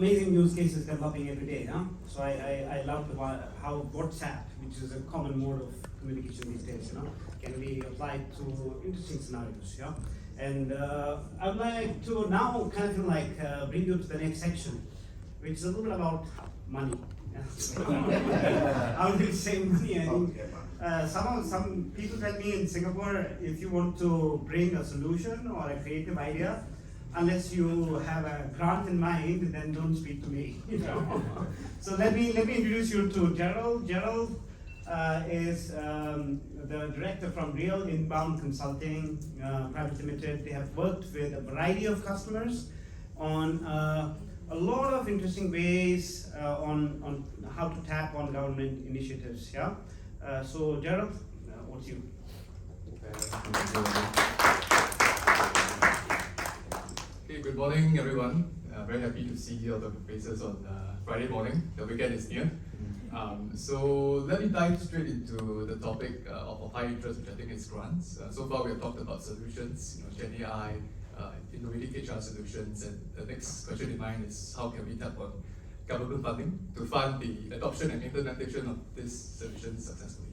amazing use cases developing every day. Huh? So I love how WhatsApp, which is a common mode of communication these days, can be applied to interesting scenarios. Yeah? And I would like to now kind of bring you to the next section, which is a little bit about money. I will say money. I think some people tell me in Singapore, if you want to bring a solution or a creative idea, unless you have a grant in mind, then don't speak to me. So let me introduce you to Gerald. Gerald is the director from Real Inbound Consulting Private Limited. They have worked with a variety of customers on a lot of interesting ways on how to tap on government initiatives. Yeah. So Gerald, what's you? Okay, good morning, everyone. Very happy to see all the faces on Friday morning. The weekend is near. So let me dive straight into the topic of high interest, which I think is grants. So far, we have talked about solutions, Gen AI, innovative HR solutions, and the next question in mind is how can we tap on government funding to fund the adoption and implementation of these solutions successfully.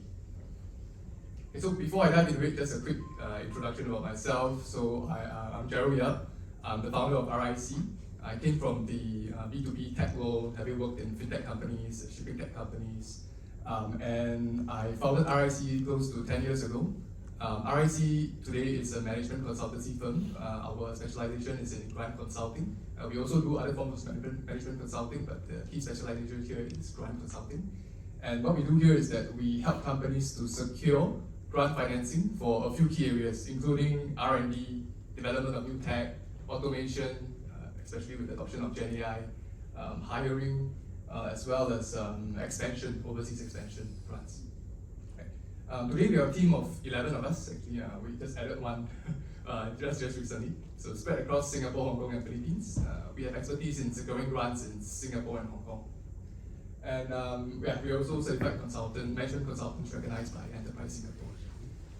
Okay, so before I dive into it, just a quick introduction about myself. So I'm Gerald. I'm the founder of RIC. I came from the B2B tech world, having worked in fintech companies, shipping tech companies, and I founded RIC close to 10 years ago. RIC today is a management consultancy firm. Our specialization is in grant consulting. We also do other forms of management consulting, but the key specialization here is grant consulting. And what we do here is that we help companies to secure grant financing for a few key areas, including R&D, development of new tech, automation, especially with the adoption of Gen AI, hiring, as well as expansion, overseas expansion grants. Today we are a team of 11 of us. Actually, we just added one just recently. So spread across Singapore, Hong Kong, and Philippines. We have expertise in securing grants in Singapore and Hong Kong. And we are also certified consultant, management consultants recognized by Enterprise Singapore.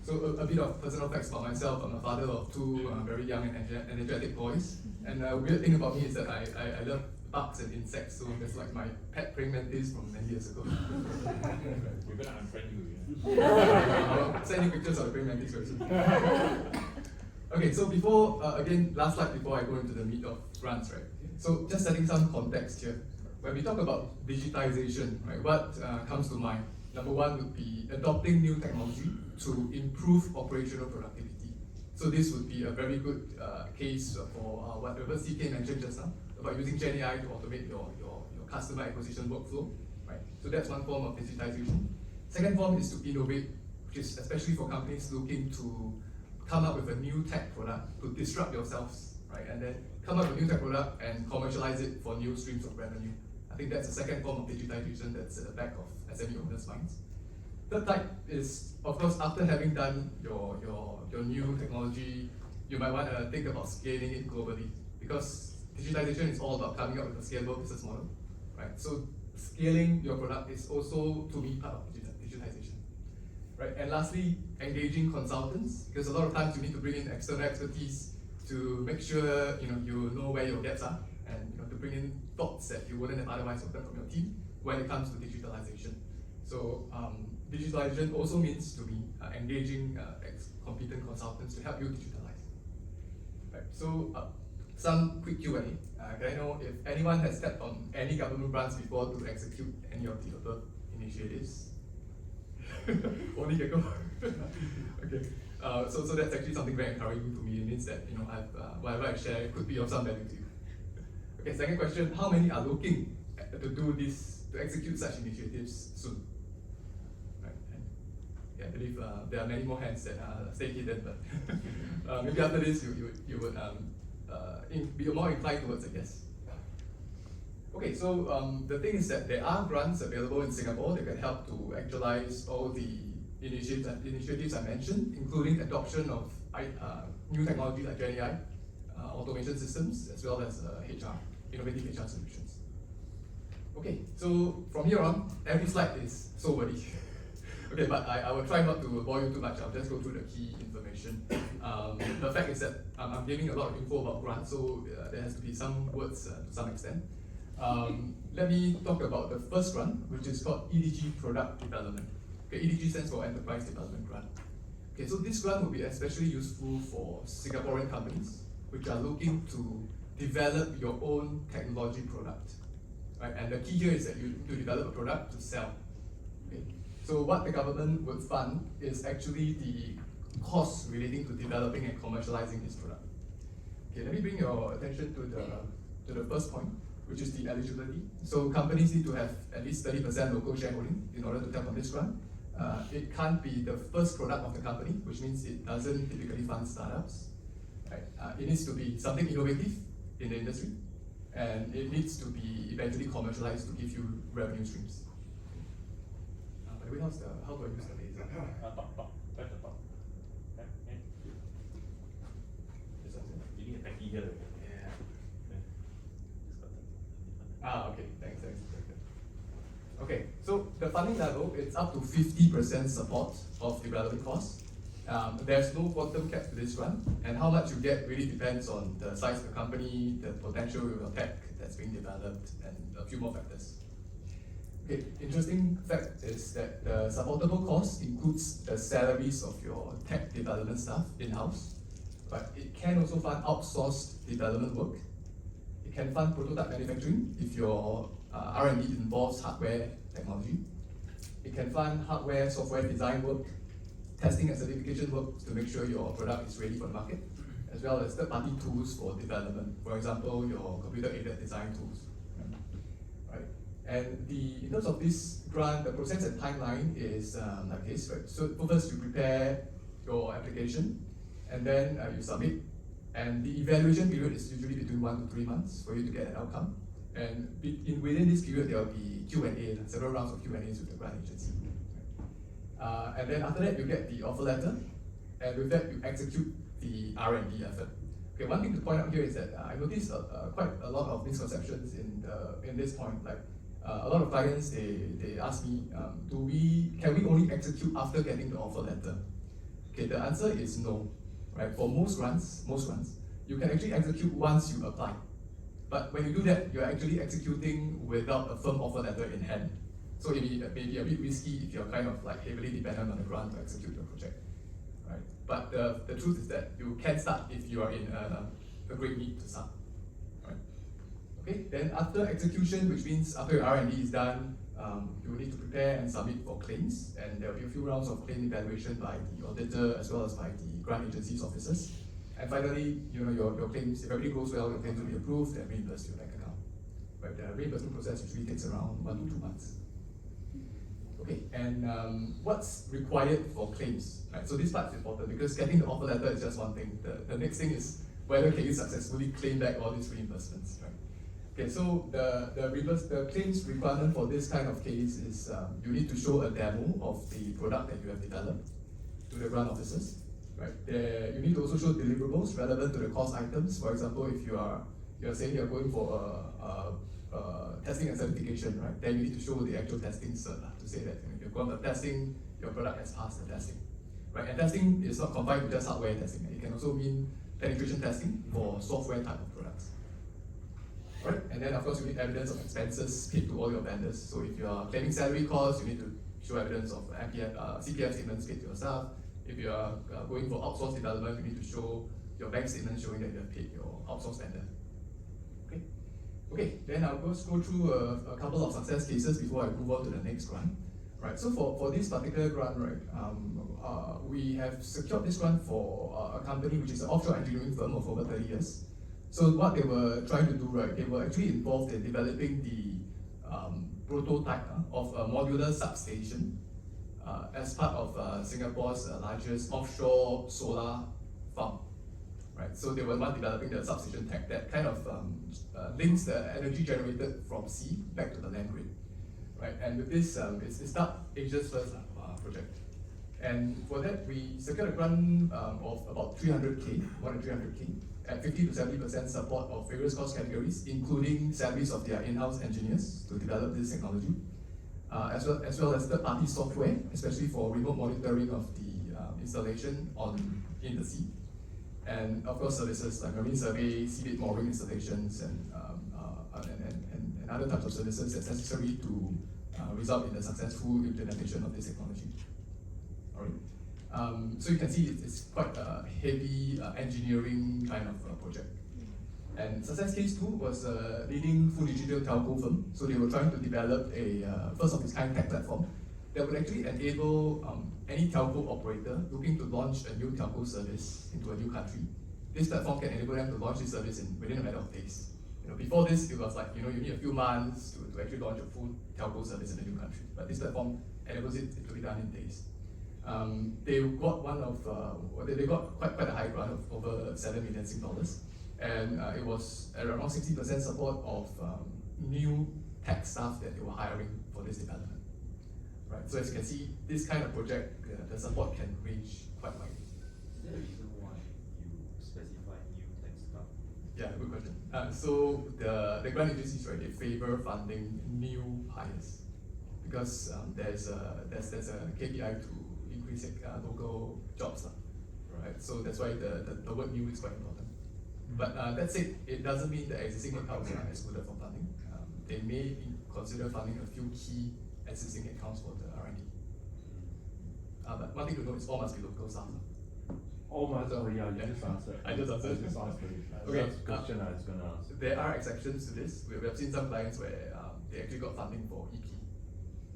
So a bit of personal facts about myself. I'm a father of two very young and energetic boys. And the weird thing about me is that I love bugs and insects, so that's like my pet praying mantis from many years ago. We're gonna unfriend you. I'll send you pictures of the praying mantis very soon. Okay, so before, again, last slide before I go into the meat of grants, right? So just setting some context here. When we talk about digitization, right, what comes to mind? Number one would be adopting new technology to improve operational productivity. So this would be a very good case for whatever CK mentioned just now, about using Gen AI to automate your customer acquisition workflow, right? So that's one form of digitization. Second form is to innovate, which is especially for companies looking to come up with a new tech product to disrupt yourselves, right? And then come up with a new tech product and commercialize it for new streams of revenue. I think that's the second form of digitization that's at the back of SME owners' minds. Third type is, of course, after having done your new technology, you might want to think about scaling it globally, because digitization is all about coming up with a scalable business model, right? So scaling your product is also, to me, part of digitization, right? And lastly, engaging consultants, because a lot of times you need to bring in external expertise to make sure you know where your gaps are, and to bring in thoughts that you wouldn't have otherwise gotten from your team when it comes to digitalization. So digitalization also means to be engaging competent consultants to help you digitalize. Right. So some quick Q&A. Can I know if anyone has stepped on any government grants before to execute any of the above initiatives? Only Gecko. Okay. So that's actually something very encouraging to me. It means that whatever I share could be of some value to you. Okay. Second question: how many are looking to do this, to execute such initiatives soon? Right. And yeah, I believe there are many more hands that stay hidden, but maybe after this you would be more inclined towards a yes. Okay, so the thing is that there are grants available in Singapore that can help to actualize all the initiatives I mentioned, including adoption of new technology like Gen AI, automation systems, as well as HR, innovative HR solutions. Okay, so from here on, every slide is so wordy. Okay, but I will try not to bore you too much. I'll just go through the key information. The fact is that I'm giving a lot of info about grants, so there has to be some words to some extent. let me talk about the first grant, which is called EDG Product Development. Okay, EDG stands for Enterprise Development Grant. Okay, so this grant will be especially useful for Singaporean companies which are looking to develop your own technology product. Right? And the key here is that you need to develop a product to sell. Okay? So what the government would fund is actually the costs relating to developing and commercializing this product. Okay, let me bring your attention to the first point, which is the eligibility. So companies need to have at least 30% local shareholding in order to tap on this grant. It can't be the first product of the company, which means it doesn't typically fund startups. Right? It needs to be something innovative in the industry, and it needs to be eventually commercialized to give you revenue streams. By the way, how do I use the laser? Top. Press the top. Yeah. This one's it. You need a techie here. Yeah. Just got the- Okay, thanks. Okay, so the funding level, it's up to 50% support of the relevant costs. There's no quantum cap to this grant, and how much you get really depends on the size of the company, the potential of your tech that's being developed, and a few more factors. Okay, interesting fact is that the supportable cost includes the salaries of your tech development staff in-house, but it can also fund outsourced development work. It can fund prototype manufacturing if your R&D involves hardware technology. It can fund hardware, software design work, testing and certification work to make sure your product is ready for the market, as well as third-party tools for development. For example, your computer-aided design tools. Right? And in terms of this grant, the process and timeline is like this. Right? So first you prepare your application, and then you submit. And the evaluation period is usually between 1 to 3 months for you to get an outcome. And within this period, there will be Q&A, several rounds of Q&As with the grant agency. And then after that, you get the offer letter, and with that, you execute the R&D effort. Okay, one thing to point out here is that I noticed quite a lot of misconceptions in this point. Like a lot of clients, they ask me, can we only execute after getting the offer letter? Okay, the answer is no. Right? For most grants, you can actually execute once you apply. But when you do that, you're actually executing without a firm offer letter in hand. So it may be a bit risky if you're kind of like heavily dependent on the grant to execute your project. Right? But the truth is that you can start if you are in a great need to start. Right? Okay, then after execution, which means after your R&D is done, you will need to prepare and submit for claims, and there will be a few rounds of claim evaluation by the auditor as well as by the grant agency's officers. And finally, your claims, if everything goes well, your claims will be approved and reimbursed to your bank account. Right? The reimbursement process usually takes around 1 to 2 months. Okay, and what's required for claims? Right? So this part is important because getting the offer letter is just one thing. The next thing is whether can you successfully claim back all these reimbursements. Right? Okay, so the claims requirement for this kind of case is you need to show a demo of the product that you have developed to the grant officers. Right? You need to also show deliverables relevant to the cost items. For example, if you're saying you're going for testing and certification, right? Then you need to show the actual testing cert to say that you've gone for testing, your product has passed the testing. Right? And testing is not confined to just hardware testing. It can also mean penetration testing for software type of products. Right? And then of course you need evidence of expenses paid to all your vendors. So if you are claiming salary costs, you need to show evidence of CPF statements paid to your staff. If you are going for outsourced development, you need to show your bank statement showing that you have paid your outsourced vendor. Okay, then I'll just go through a couple of success cases before I move on to the next grant. Right, so for this particular grant, right, we have secured this grant for a company which is an offshore engineering firm of over 30 years. So what they were trying to do, right, they were actually involved in developing the prototype of a modular substation as part of Singapore's largest offshore solar farm. Right, so they were one developing the substation tech that kind of links the energy generated from sea back to the land grid. Right, and with this, it's not Asia's first project. And for that, we secured a grant of about 300K, more than 300K, at 50 to 70% support of various cost categories, including salaries of their in-house engineers to develop this technology, as well as third-party software, especially for remote monitoring of the installation in the sea. And of course, services like marine survey, seabed mooring installations, and other types of services that's necessary to result in the successful implementation of this technology. Alright. So you can see it's quite a heavy engineering kind of project. And success case 2 was a leading full digital telco firm. So they were trying to develop a first of its kind tech platform that would actually enable any telco operator looking to launch a new telco service into a new country. This platform can enable them to launch this service within a matter of days. Before this, it was like you need a few months to actually launch a full telco service in a new country. But this platform enables it to be done in days. They got they got quite a high grant of over 7 million Sing dollars, and it was at around 60% support of new tech staff that they were hiring for this development. Right. So as you can see, this kind of project, the support can range quite widely. Is there a reason why you specify new tech stuff? Yeah, good question. So the grant agencies, right, they favor funding new hires because there's a KPI to increase local jobs, right? So that's why the word new is quite important. But that said, it doesn't mean that existing accounts are excluded from funding. They may consider funding a few key existing accounts for the R&D. But one thing to note is all must be local staff. Oh my god, yeah, you Yeah. just answered. I just answered. I just answered it. Okay, That's the question I was gonna answer. There are exceptions to this. We have seen some clients where they actually got funding for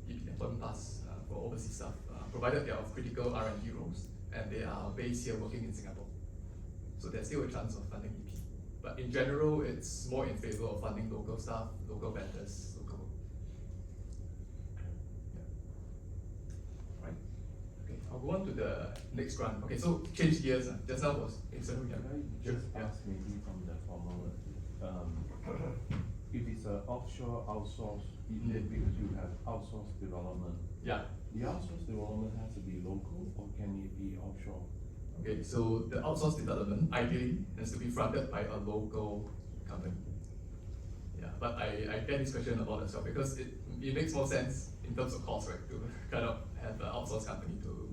EP employment pass for overseas staff, provided they are of critical R&D roles and they are based here working in Singapore. So there's still a chance of funding EP. But in general, it's more in favor of funding local staff, local vendors, local work. Yeah. Right. Okay, I'll go on to the next grant. Okay, so change gears. Just now was external. Can I just ask maybe from the formal, if it's an offshore outsource, because you have outsourced development, Yeah. the outsourced development has to be local or can it be offshore? Okay, so the outsourced development ideally has to be fronted by a local company. Yeah, but I get this question a lot as well because it makes more sense in terms of cost, right? To kind of have an outsourced company to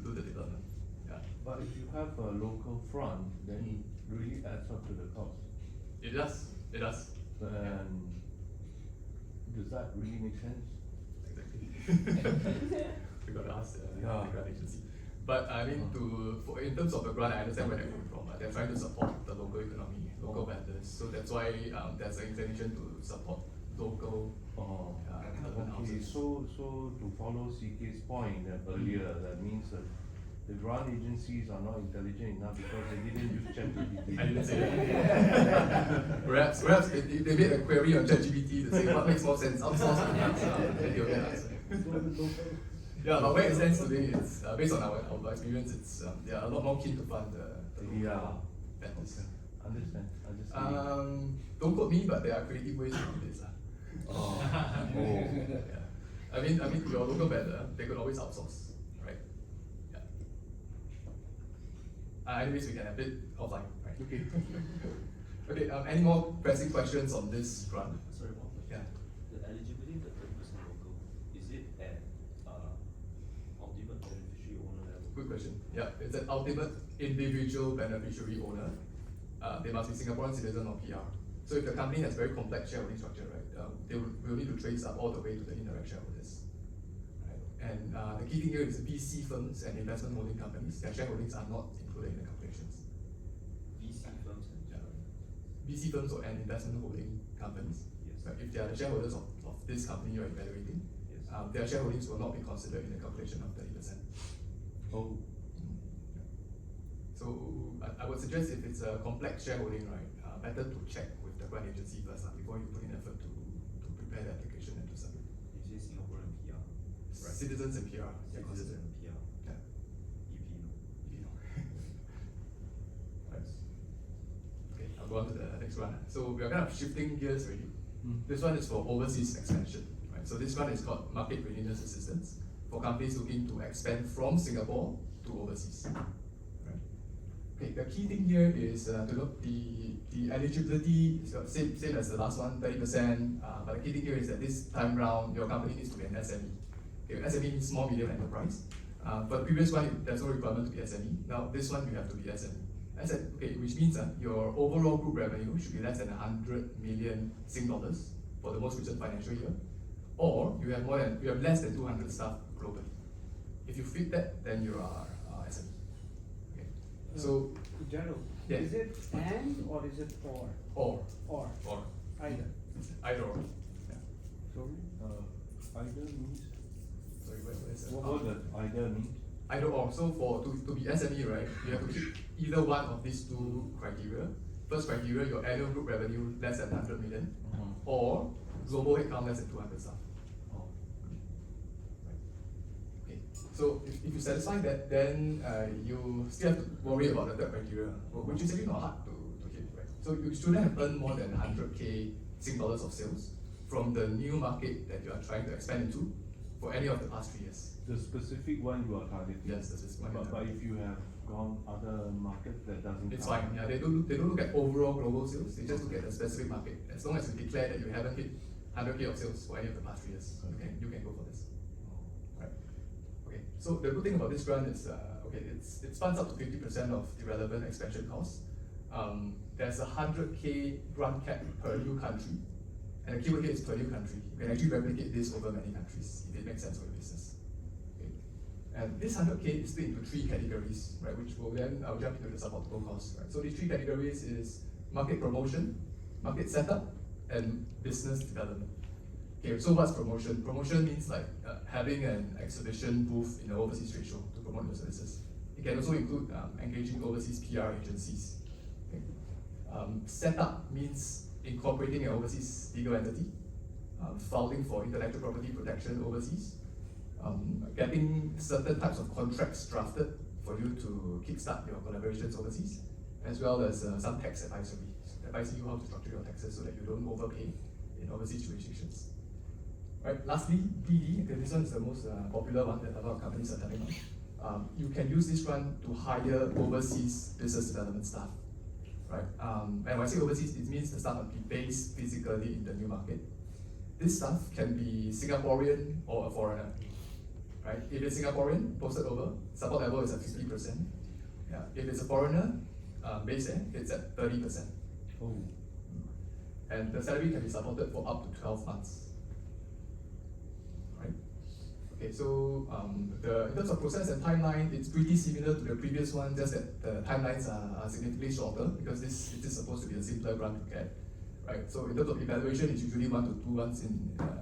do the development. Yeah, But if you have a local front, then it really adds up to the cost. it does. It does. Then, does that really make sense? Exactly. We got to ask the Yeah. grant agency. But I mean, in terms of the grant, I understand where they're coming from. They're trying to support the local economy, local vendors. So that's why there's an inclination to support local. Oh, development okay, houses. so to follow CK's point earlier, that means that the grant agencies are not intelligent enough because they didn't use ChatGPT. I didn't say that. perhaps if they made a query on ChatGPT to say what makes more sense, outsource or not, then they'll get an answer. Yeah, but where it stands today, it's based on our experience. It's they are a lot more keen to fund the local Yeah. vendors. Understand, I just. Don't quote me, but there are creative ways to do this. Oh. Yeah. I mean, your local vendor, they could always outsource, right? Yeah. Anyways, we can have it offline, right? Okay. Okay. Any more pressing questions on this grant? Sorry, one question. Yeah. The eligibility, the 30% local, is it at ultimate beneficiary owner level? Good question. Yeah, it's an ultimate individual beneficiary owner. They must be Singaporean citizen or PR. So if the company has very complex shareholding structure, right, they will need to trace up all the way to the indirect shareholders. Right? And the key thing here is VC firms and investment holding companies. Their shareholdings are not included in the calculations. VC firms and Yeah. VC firms and investment holding companies. Yes. Right? If they are the shareholders of this company you're evaluating, Yes. their shareholdings will not be considered in the calculation of 30%. Oh, So I would suggest if it's a complex shareholding, right, better to check with the grant agency first before you put in effort to prepare the application and to submit. You say Singaporean PR, right? Citizens and PR, yeah, Citizen considered. and PR, Yeah, EP no. if you know. Right. Okay, I'll go on to the next one. So we are kind of shifting gears already. This one is for overseas expansion, right? So this one is called market readiness assistance for companies looking to expand from Singapore to overseas. Okay, the key thing here is to look the eligibility is same as the last one, 30%. But the key thing here is that this time round your company needs to be an SME. Okay, SME means small medium enterprise. For the previous one, there's no requirement to be SME. Now this one you have to be SME. Okay, which means your overall group revenue should be less than 100 million Sing dollars for the most recent financial year, or you have less than 200 staff globally. If you fit that, then you are SME. Okay. So Gerald, Yeah. is it and or is it or? or Or, either. either or. Yeah. Sorry, either means, Sorry, what is it? what does either mean? Either or. So to be SME, right, you have to hit either one of these two criteria. First criteria, your annual group revenue less than 100 million, or global headcount less than 200 staff. Oh. Okay. So if you satisfy that, then you still have to worry about the third criteria, which is actually not hard to hit, right? So you shouldn't have earned more than 100K Sing dollars of sales from the new market that you are trying to expand into for any of the past 3 years. The specific one you are targeting. Yes, this is one. But if you have gone other markets, that doesn't It's count. fine. Yeah, they don't look at overall global sales. They just look at the specific market. As long as you declare that you haven't hit 100K of sales for any of the past 3 years, you can go for this. Right. Okay. So the good thing about this grant is it funds up to 50% of the relevant expansion costs. There's a 100K grant cap per new country, and the keyword here is per new country. You can actually replicate this over many countries if it makes sense for your business. Okay. And this 100K is split into 3 categories, right? Which will then I'll jump into the suboptimal costs. Right? So these 3 categories is market promotion, market setup, and business development. Okay, so what's promotion? Promotion means like having an exhibition booth in an overseas trade show to promote your services. It can also include engaging overseas PR agencies. Okay. Setup means incorporating an overseas legal entity, filing for intellectual property protection overseas, getting certain types of contracts drafted for you to kickstart your collaborations overseas, as well as some tax advisory, advising you how to structure your taxes so that you don't overpay in overseas jurisdictions. Right. Lastly, BD. Okay, this one is the most popular one that a lot of companies are telling on. You can use this one to hire overseas business development staff. Right. And when I say overseas, it means the staff must be based physically in the new market. This staff can be Singaporean or a foreigner. Right. If it's Singaporean, posted over, support level is at 50%. Yeah. If it's a foreigner, based there, it's at 30%. Oh. And the salary can be supported for up to 12 months. Right? Okay, so in terms of process and timeline, it's pretty similar to the previous one, just that the timelines are significantly shorter because it is supposed to be a simpler grant to get. Right? So in terms of evaluation, it's usually 1 to 2 months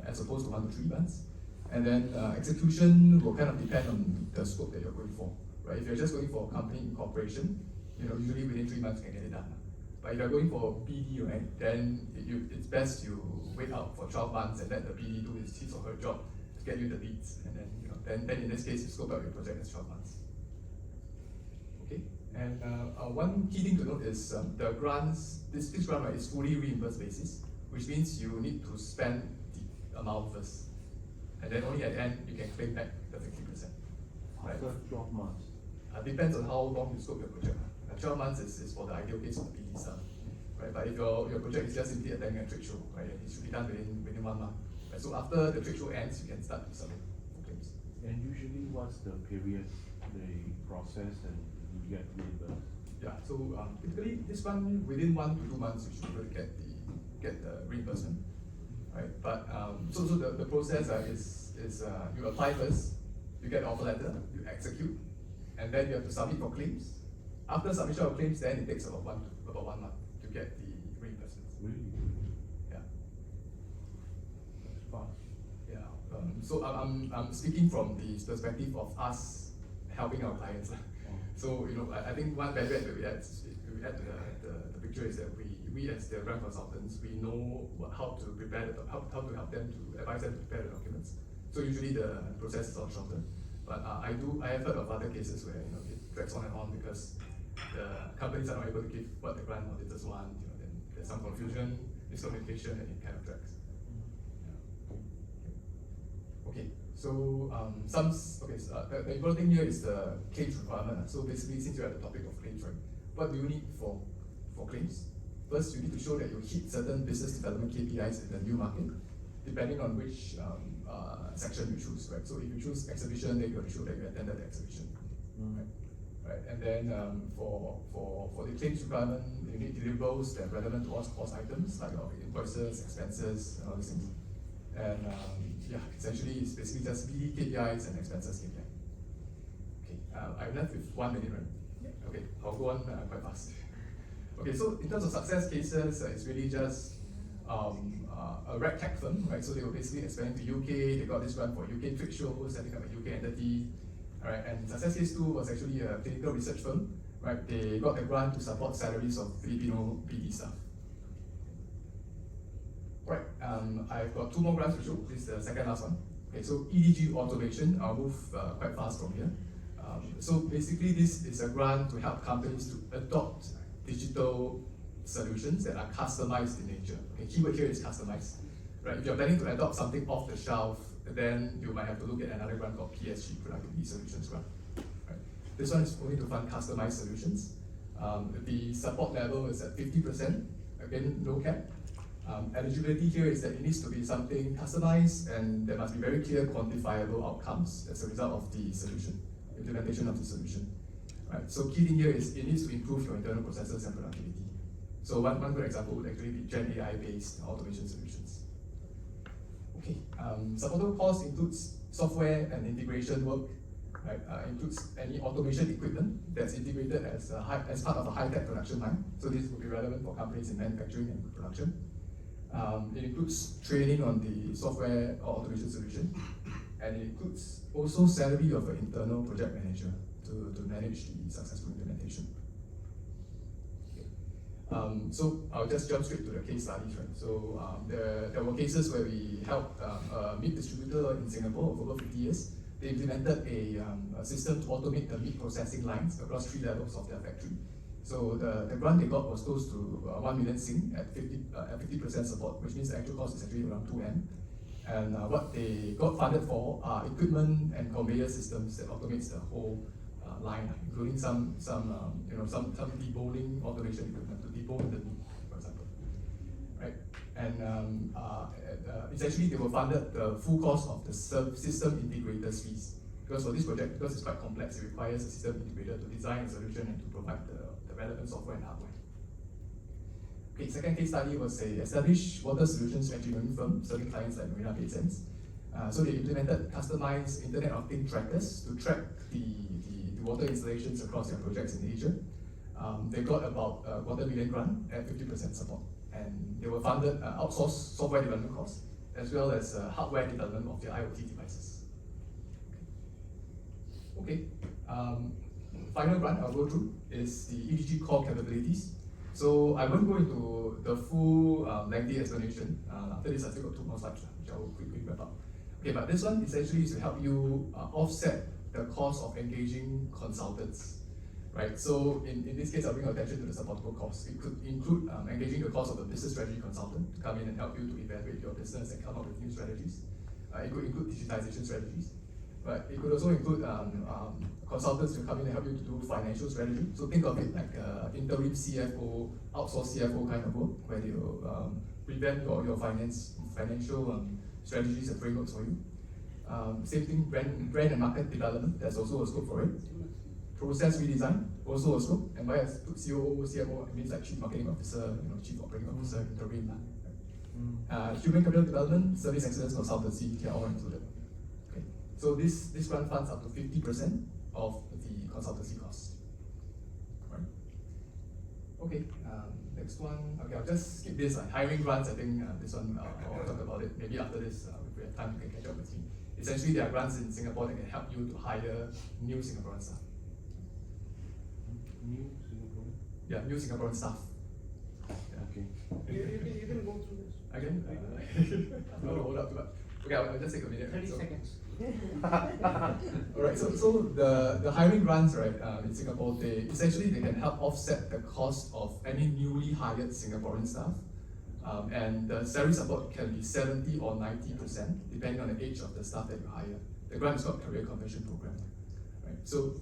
as opposed to 1 to 3 months. And then execution will kind of depend on the scope that you're going for. Right? If you're just going for a company incorporation, usually within 3 months you can get it done. But if you're going for BD, right, then it's best you wait out for 12 months and let the BD do his or her job to get you the leads, and then in this case you scope out your project as 12 months. Okay, and one key thing to note is the grants. This grant, right, is fully reimbursed basis, which means you need to spend the amount first, and then only at the end you can claim back the 50%. Right? After 12 months. Depends on how long you scope your project. 12 months is for the ideal case of the BD stuff, right? But if your project is just simply attending a trade show, right, it should be done within 1 month. Right? So after the trade show ends, you can start to submit for claims. And usually what's the period they process and you get reimbursed? Yeah, so typically this one within 1 to 2 months you should be able to get the reimbursement, right? But so the process is you apply first, you get an offer letter, you execute, and then you have to submit for claims. After submission of claims, then it takes about 1 month to get the reimbursements. Really? Yeah. That's fast. Yeah. So I'm speaking from the perspective of us helping our clients. So I think one value add that we add to the picture is that we as the grant consultants, we know how to prepare how to help them to advise them to prepare the documents. So usually the process is a lot shorter. But I have heard of other cases where it drags on and on because the companies are not able to give what the grant auditors want. Then there's some confusion, miscommunication, and it kind of drags. Yeah. Okay. So the important thing here is the claims requirement. So basically, since you're at the topic of claims, right, what do you need for claims? First, you need to show that you hit certain business development KPIs in the new market, depending on which section you choose, right? So if you choose exhibition, then you have to show that you attended the exhibition, right? right? And then for the claims requirement, you need deliverables that are relevant to all cost items like your invoices, expenses, and all these things. And yeah, essentially it's basically just BD KPIs and expenses KPI. Okay, I'm left with 1 minute, right? Yeah. Okay, I'll go on quite fast. Okay, so in terms of success cases, it's really just a rec tech firm, right? So they were basically expanding to UK. They got this grant for UK trade shows, setting up a UK entity, right? And success case 2 was actually a clinical research firm, right? They got a grant to support salaries of Filipino PD staff. Right, I've got 2 more grants to show. This is the second last one. Okay, so EDG automation. I'll move quite fast from here. So basically, this is a grant to help companies to adopt digital solutions that are customized in nature. Okay, keyword here is customized. Right, if you're planning to adopt something off the shelf, then you might have to look at another grant called PSG, Productivity Solutions Grant. Right. This one is only to fund customized solutions. The support level is at 50%. Again, no cap. Eligibility here is that it needs to be something customized, and there must be very clear quantifiable outcomes as a result of the solution, implementation of the solution. Right. So key thing here is it needs to improve your internal processes and productivity. So one good example would actually be Gen AI based automation solutions. Okay, supportable cost includes software and integration work, right? Includes any automation equipment that's integrated as part of a high-tech production line. So this would be relevant for companies in manufacturing and production. It includes training on the software or automation solution, and it includes also salary of an internal project manager to manage the successful implementation. So I'll just jump straight to the case studies, right? So there were cases where we helped a meat distributor in Singapore of over 50 years. They implemented a system to automate the meat processing lines across 3 levels of their factory. So the grant they got was close to 1 million Sing at 50% support, which means the actual cost is actually around 2M. And what they got funded for are equipment and conveyor systems that automates the whole line, including some deboning automation equipment to debone the meat, for example, right? And essentially they were funded the full cost of the system integrators fees, because for this project, because it's quite complex, it requires a system integrator to design a solution and to provide the relevant software and hardware. Okay, second case study was a established water solutions engineering firm serving clients like Marina Bay Sands. So they implemented customized Internet of Things trackers to track the water installations across their projects in Asia. They got about a $250,000 grant at 50% support, and they were funded outsourced software development costs as well as hardware development of their IoT devices. Okay, final grant I'll go through is the EDG core capabilities. So I won't go into the full lengthy explanation. After this, I still got 2 more slides, which I will quickly wrap up. Okay, but this one essentially is to help you offset the cost of engaging consultants, right? So in this case, I'll bring attention to the supportable costs. It could include engaging the cost of a business strategy consultant to come in and help you to evaluate your business and come up with new strategies. It could include digitization strategies, but it could also include consultants to come in and help you to do financial strategy. So think of it like interim CFO, outsourced CFO kind of work, where they will prevent your financial strategies and frameworks for you. Same thing, brand and market development, there's also a scope for it. Process redesign, also a scope. And by I put COO, CMO, it means like Chief Marketing Officer, Chief Operating Officer, interim. Human capital development, service excellence consultancy, they are all included. Okay. So this grant funds up to 50% of the consultancy cost. Right. Okay, next one. Okay, I'll just skip this. Hiring grants, I think this one I'll talk about it. Maybe after this, if we have time, you can catch up with me. Essentially, there are grants in Singapore that can help you to hire new Singaporean staff. New Singaporean? Yeah, new Singaporean staff. Yeah. Okay. You can go through this. I can? I'm not hold up too much. Okay, I'll just take a minute. 30 seconds. Alright, so the hiring grants, right, in Singapore, they can help offset the cost of any newly hired Singaporean staff. And the salary support can be 70 or 90%, depending on the age of the staff that you hire. The grant is called Career Conversion Program. Right? So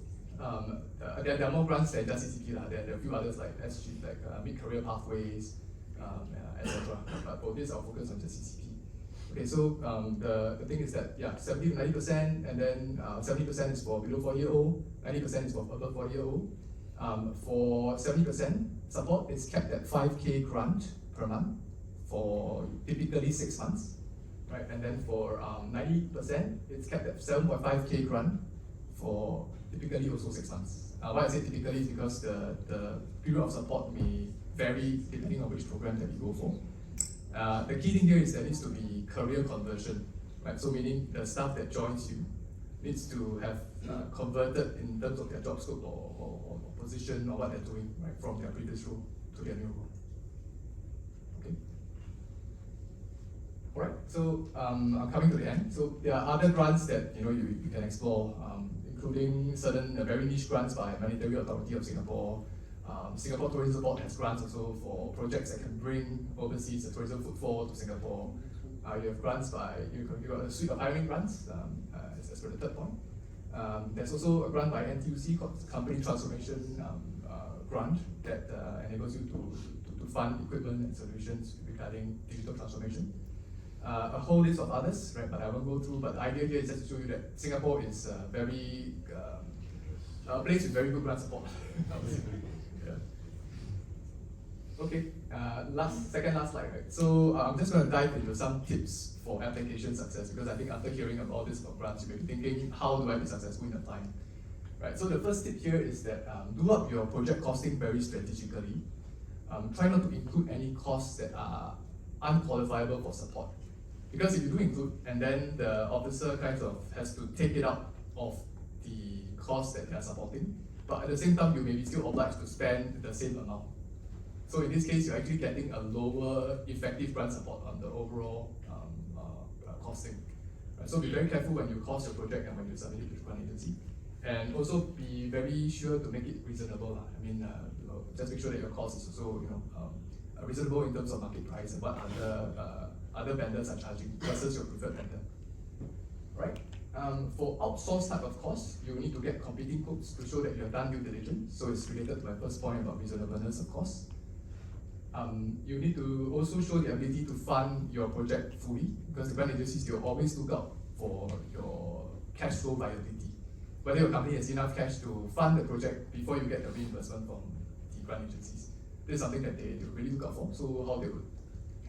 there are more grants than just CCP. There are a few others like SG, like mid-career pathways, etc. But for this, I'll focus on just CCP. Okay, so the thing is that, yeah, 70 to 90%, and then 70% is for below 4-year-old, 90% is for above 4-year-old. For 70%, support is kept at 5K grant per month for typically 6 months, right? And then for 90%, it's kept at 7.5K grant for typically also 6 months. Why I say typically is because the period of support may vary depending on which program that we go for. The key thing here is that it needs to be career conversion, right? So meaning the staff that joins you needs to have converted in terms of their job scope or position or what they're doing, right, from their previous role to their new role. Okay. All right. So I'm coming to the end. So there are other grants that you can explore, including certain very niche grants by Monetary Authority of Singapore. Singapore Tourism Board has grants also for projects that can bring overseas the tourism footfall to Singapore. You have grants by, you've got a suite of hiring grants, as for the third point. There's also a grant by NTUC called Company Transformation Grant that enables you to fund equipment and solutions regarding digital transformation. A whole list of others, right, but I won't go through, but the idea here is just to show you that Singapore is a place with very good grant support. Okay, second last slide, right? So I'm just going to dive into some tips for application success, because I think after hearing about this about grants, you may be thinking, how do I be successful in applying? Right, so the first tip here is that do up your project costing very strategically. Try not to include any costs that are unqualifiable for support. Because if you do include, and then the officer kind of has to take it out of the cost that they are supporting, but at the same time, you may be still obliged to spend the same amount. So in this case, you're actually getting a lower effective grant support on the overall costing. Right? So be very careful when you cost your project and when you submit it to the grant agency. And also be very sure to make it reasonable. I mean, just make sure that your cost is also reasonable in terms of market price and what other vendors are charging versus your preferred vendor. Right? For outsourced type of costs, you need to get competing quotes to show that you have done due diligence. So it's related to my first point about reasonableness of costs. You need to also show the ability to fund your project fully, because the grant agencies will always look out for your cash flow viability. Whether your company has enough cash to fund the project before you get the reimbursement from the grant agencies. This is something that they really look out for. So how they would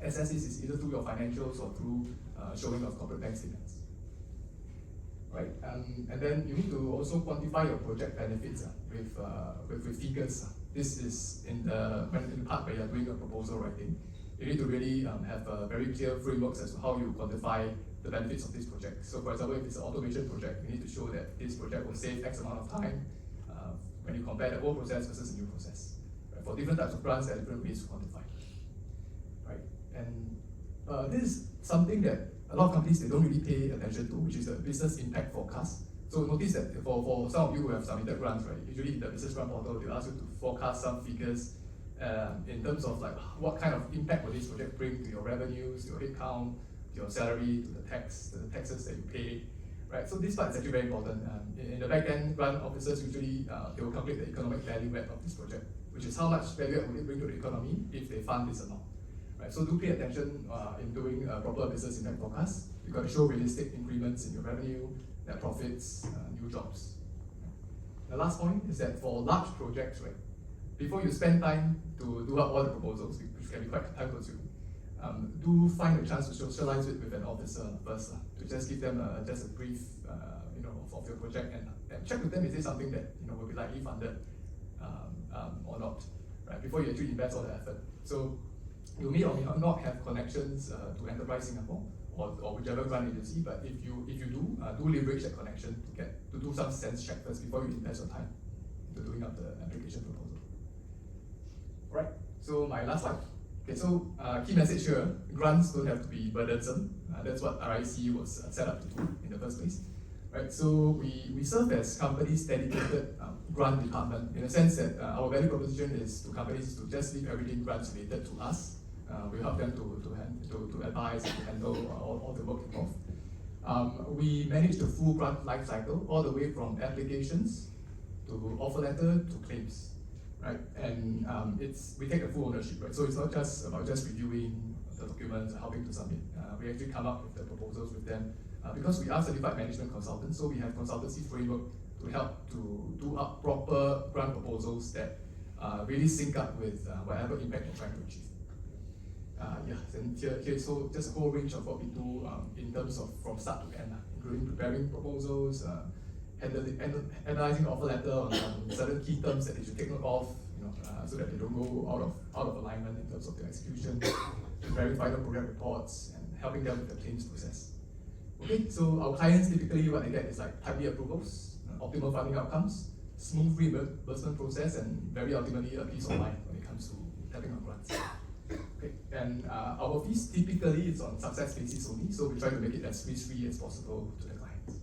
assess this is either through your financials or through showing of corporate bank statements. Right, and then you need to also quantify your project benefits with figures. This is in the part where you're doing a proposal writing. You need to really have very clear frameworks as to how you quantify the benefits of this project. So for example, if it's an automation project, you need to show that this project will save X amount of time when you compare the old process versus the new process. Right? For different types of grants, there are different ways to quantify. Right, and this is something that a lot of companies, they don't really pay attention to, which is the business impact forecast. So notice that for some of you who have submitted grants, right, usually in the business grant portal, they'll ask you to forecast some figures in terms of like what kind of impact will this project bring to your revenues, your headcount, your salary, to the taxes that you pay, right? So this part is actually very important. In the back end, grant officers usually they will calculate the economic value add of this project, which is how much value add will it bring to the economy if they fund this amount. Right, so do pay attention in doing a proper business impact forecast. You've got to show realistic increments in your revenue, net profits, new jobs. The last point is that for large projects, right, before you spend time to do up all the proposals, which can be quite time consuming, do find a chance to socialize it with an officer first, to just give them just a brief, of your project and check with them is this something that will be likely funded or not, right? Before you actually invest all the effort. So you may or may not have connections to Enterprise Singapore or whichever grant agency, but if you do leverage that connection to do some sense check first before you invest your time into doing up the application proposal. Right. So my last slide. Okay. So key message here: grants don't have to be burdensome. That's what RIC was set up to do in the first place. Right. So we serve as companies' dedicated grant department in the sense that our value proposition is to companies to just leave everything grants related to us. We help them to advise and to handle all the work involved. We manage the full grant life cycle, all the way from applications to offer letter to claims, right? And we take the full ownership, right? So it's not just about just reviewing, the documents, helping to submit. We actually come up with the proposals with them because we are certified management consultants, so we have consultancy framework to help to do up proper grant proposals that really sync up with whatever impact you're trying to achieve. And here, so just a whole range of what we do in terms of from start to end, including preparing proposals, analyzing the offer letter on certain key terms that they should take note of, so that they don't go out of alignment in terms of their execution, preparing final program reports, and helping them with the claims process. Okay, so our clients typically what they get is like timely approvals, optimal funding outcomes, smooth reimbursement process, and very ultimately a peace of mind when it comes to tapping on grants. Okay, and our fees typically is on success basis only, so we try to make it as risk-free as possible to the clients.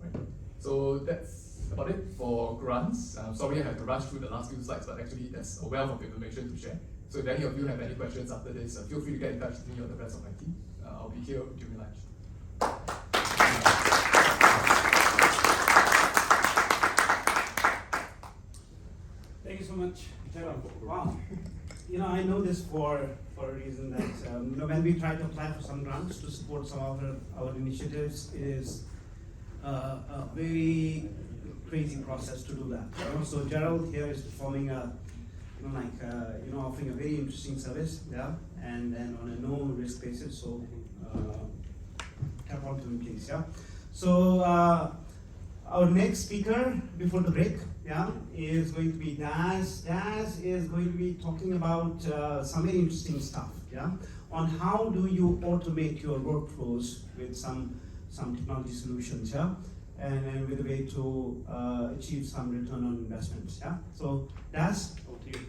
Right. So that's about it for grants. Sorry I had to rush through the last few slides, but actually there's a wealth of information to share. So if any of you have any questions after this, feel free to get in touch with me or the rest of my team. I'll be here during lunch. Thank you so much, Gerald. Wow. I know this for a reason that when we try to apply for some grants to support some of our initiatives, it is a very crazy process to do that. So Gerald here is performing offering a very interesting service, yeah, and on a no risk basis. So tap on to me, please, yeah. So our next speaker before the break, yeah, is going to be Daz. Daz is going to be talking about some very interesting stuff, yeah, on how do you automate your workflows with some technology solutions, yeah, and with a way to achieve some return on investments, yeah. So Daz, over to you.